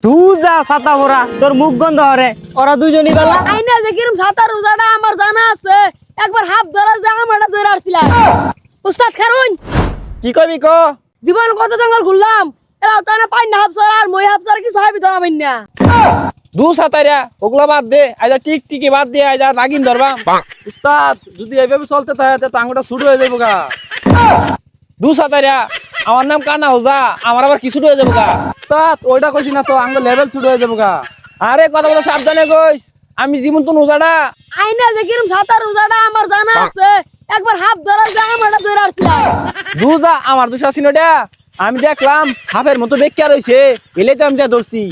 তুই যা ছাতা ভরা তোর মুখ গন্ধ হরে ওরা দুজনই বেলা আইনা যে কিরম ছাতা রোজাটা আমার জানা আছে একবার হাফ ধরা যে আমারটা ধরে আসছিলাম উস্তাদ খারুন কি কবি ক জীবন কত জঙ্গল ঘুরলাম এরা তো না পাই না হাফসার আর মই হাফসার কি সাহাবি ধরা পাই না দু ছাতারিয়া ওগুলা বাদ দে আজ টিক টিকি বাদ দে আজ নাগিন ধরবা উস্তাদ যদি এইভাবে চলতে থাকে তো আঙুলটা শুরু হয়ে যাবো গা। দু ছাতারিয়া আমার নাম কানা হোজা আমার আবার কিছু হয়ে যাবো গা উস্তাদ ওইটা কইছি না তো আঙুল লেভেল শুরু হয়ে যাবো গা। আরে কথা বলো সাবধানে কইস আমি জীবন তো নোজাডা আইনা যে কিরম ছাতা রোজাটা আমার জানা আছে একবার হাফ ধরা যে আমারটা ধরে আসছিলাম দু যা আমার দুশো সিনোডা আমি দেখলাম হাফের মতো বেক্কা রইছে এলে তো আমি যা ধরছি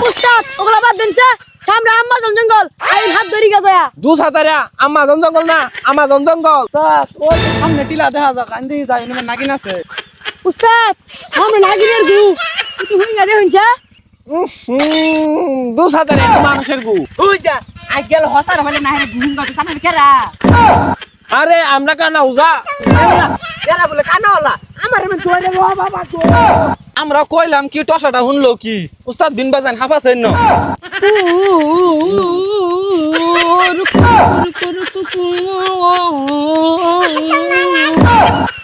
উস্তাদ ওগুলা বাদ দেনছে সামনে আমাজন জঙ্গল আইন হাত ধরি গেছে দু ছাতারিয়া আমাজন জঙ্গল না আমাজন জঙ্গল উস্তাদ ওই যে সামনে টিলা দেখা যাক আইন দিয়ে যায় এনে নাগিন আছে। উস্তাদ সামনে নাগিনের গু তুই হই গেছে হইছে দু ছাতারিয়া মানুষের গু ওই যা আইগেল হসার হলে না হে ঘুম গাতে সামনে কেরা আরে আমরা কানা হোজা এরা বলে কানা হলা আমার এমন ধরে ও বাবা গো আমরা কইলাম কি টসাটা শুনলো কি উস্তাদ বিন বাজান হাফাছেন না।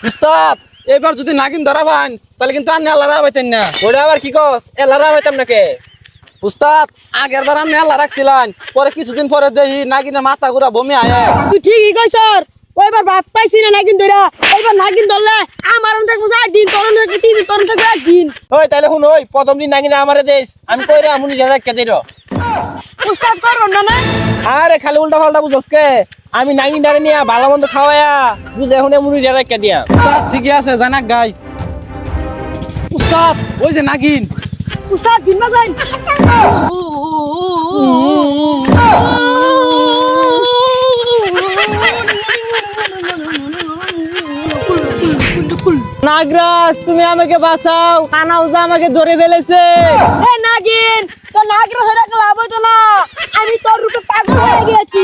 উস্তাদ এবার যদি নাগিন ধরা পান তাহলে কিন্তু আপনি আল্লাহ রাখাইতেন না। ওটা আবার কি কস এলারা হইতাম নাকি উস্তাদ আগের বার আপনি আল্লাহ রাখছিলেন পরে কিছুদিন পরে দেখি নাগিনের মাথা ঘুরা বমি আয়। তুই ঠিকই কইছর ওইবার বাপ পাইছি না নাগিন ধরা এইবার নাগিন ধরলে আমার থাকবো 4 দিন তরন থাকবে 3 দিন তরন থাকবে 1 দিন ওই তাহলে শুন ওই প্রথম দিন নাগিনা আমারে দেশ আমি কই রে আমুনি জানা কে দেরো উস্তাদ করব না আরে খালি উল্টা পাল্টা বুঝছস কে আমি নাগিন ডারে নিয়া ভালো মন্দ খাওয়ায়া বুঝে এখন মুনি জানা কে দিয়া উস্তাদ ঠিকই আছে জানাক গাই। উস্তাদ ওই যে নাগিন উস্তাদ দিন না যাই নাগরাজ তুমি আমাকে বাঁচাও কানা হোজা আমাকে ধরে ফেলেছে এ নাগিন তো নাগরা ধরে লাভ হইতো না আমি তোর রূপে পাগল হয়ে গেছি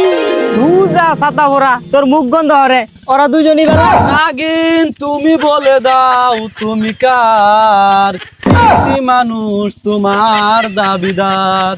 তুই যা ছাতা ভরা তোর মুখ গন্ধ হরে ওরা দুজনই বেলা নাগিন তুমি বলে দাও তুমি কার একটি মানুষ তোমার দাবিদার